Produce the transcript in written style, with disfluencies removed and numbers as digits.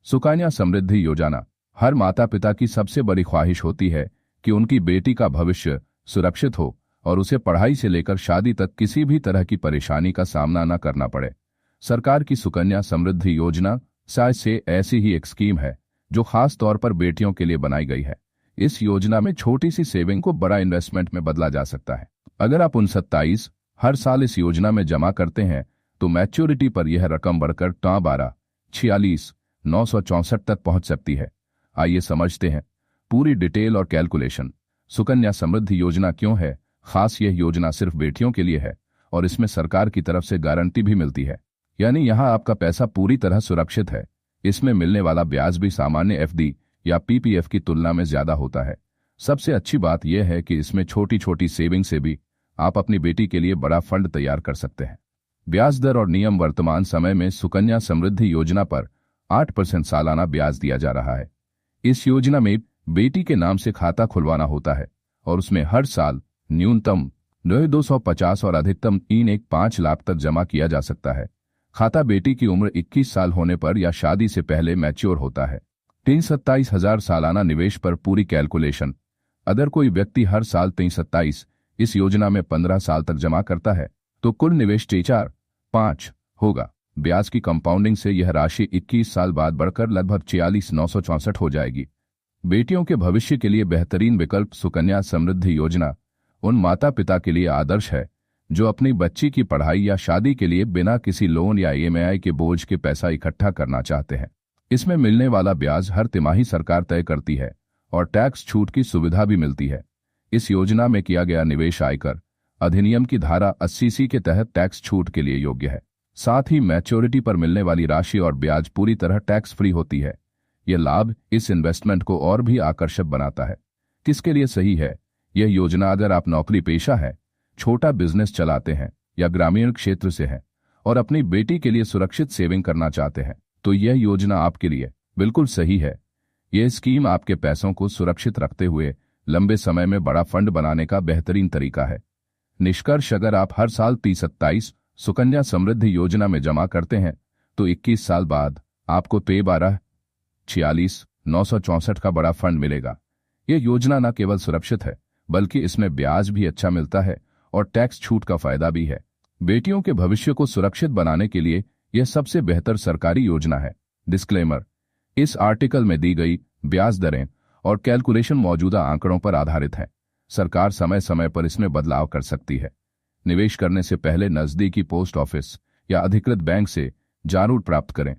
सुकन्या समृद्धि योजना हर माता पिता की सबसे बड़ी ख्वाहिश होती है कि उनकी बेटी का भविष्य सुरक्षित हो और उसे पढ़ाई से लेकर शादी तक किसी भी तरह की परेशानी का सामना न करना पड़े। सरकार की सुकन्या समृद्धि योजना शायद से ऐसी ही एक स्कीम है जो खास तौर पर बेटियों के लिए बनाई गई है। इस योजना में छोटी सी सेविंग को बड़ा इन्वेस्टमेंट में बदला जा सकता है। अगर आप 29 हर साल इस योजना में जमा करते हैं तो मैच्योरिटी पर यह रकम बढ़कर 12,46,964 तक पहुंच सकती है। आइए समझते हैं पूरी डिटेल और कैलकुलेशन। सुकन्या समृद्धि योजना क्यों है खास? यह योजना सिर्फ बेटियों के लिए है और इसमें सरकार की तरफ से गारंटी भी मिलती है, यानी यहां आपका पैसा पूरी तरह सुरक्षित है। इसमें मिलने वाला ब्याज भी सामान्य एफडी या पीपीएफ की तुलना में ज्यादा होता है। सबसे अच्छी बात यह है कि इसमें छोटी छोटी सेविंग से भी आप अपनी बेटी के लिए बड़ा फंड तैयार कर सकते हैं। ब्याज दर और नियम। वर्तमान समय में सुकन्या समृद्धि योजना पर 8% सालाना ब्याज दिया जा रहा है। इस योजना में बेटी के नाम से खाता खुलवाना होता है और उसमें हर साल न्यूनतम 250 और अधिकतम 315 लाख तक जमा किया जा सकता है। खाता बेटी की उम्र 21 साल होने पर या शादी से पहले मैच्योर होता है। 27,000 सालाना निवेश पर पूरी कैलकुलेशन। अगर कोई व्यक्ति हर साल 27 इस योजना में 15 साल तक जमा करता है तो कुल निवेश 4,5 होगा। ब्याज की कंपाउंडिंग से यह राशि 21 साल बाद बढ़कर लगभग 46,964 हो जाएगी। बेटियों के भविष्य के लिए बेहतरीन विकल्प। सुकन्या समृद्धि योजना उन माता पिता के लिए आदर्श है जो अपनी बच्ची की पढ़ाई या शादी के लिए बिना किसी लोन या ईएमआई के बोझ के पैसा इकट्ठा करना चाहते हैं। इसमें मिलने वाला ब्याज हर तिमाही सरकार तय करती है और टैक्स छूट की सुविधा भी मिलती है। इस योजना में किया गया निवेश आयकर अधिनियम की धारा 80C के तहत टैक्स छूट के लिए योग्य है। साथ ही मैच्योरिटी पर मिलने वाली राशि और ब्याज पूरी तरह टैक्स फ्री होती है। यह लाभ इस इन्वेस्टमेंट को और भी आकर्षक बनाता है। किसके लिए सही है यह योजना? अगर आप नौकरी पेशा है, छोटा बिजनेस चलाते हैं या ग्रामीण क्षेत्र से हैं और अपनी बेटी के लिए सुरक्षित सेविंग करना चाहते हैं तो यह योजना आपके लिए बिल्कुल सही है। यह स्कीम आपके पैसों को सुरक्षित रखते हुए लंबे समय में बड़ा फंड बनाने का बेहतरीन तरीका है। निष्कर्ष, अगर आप हर साल 30-27 सुकन्या समृद्धि योजना में जमा करते हैं तो 21 साल बाद आपको 46,964 का बड़ा फंड मिलेगा। यह योजना न केवल सुरक्षित है बल्कि इसमें ब्याज भी अच्छा मिलता है और टैक्स छूट का फायदा भी है। बेटियों के भविष्य को सुरक्षित बनाने के लिए यह सबसे बेहतर सरकारी योजना है। डिस्क्लेमर, इस आर्टिकल में दी गई ब्याज दरें और कैलकुलेशन मौजूदा आंकड़ों पर आधारित है। सरकार समय समय पर इसमें बदलाव कर सकती है। निवेश करने से पहले नजदीकी पोस्ट ऑफिस या अधिकृत बैंक से जरूर प्राप्त करें।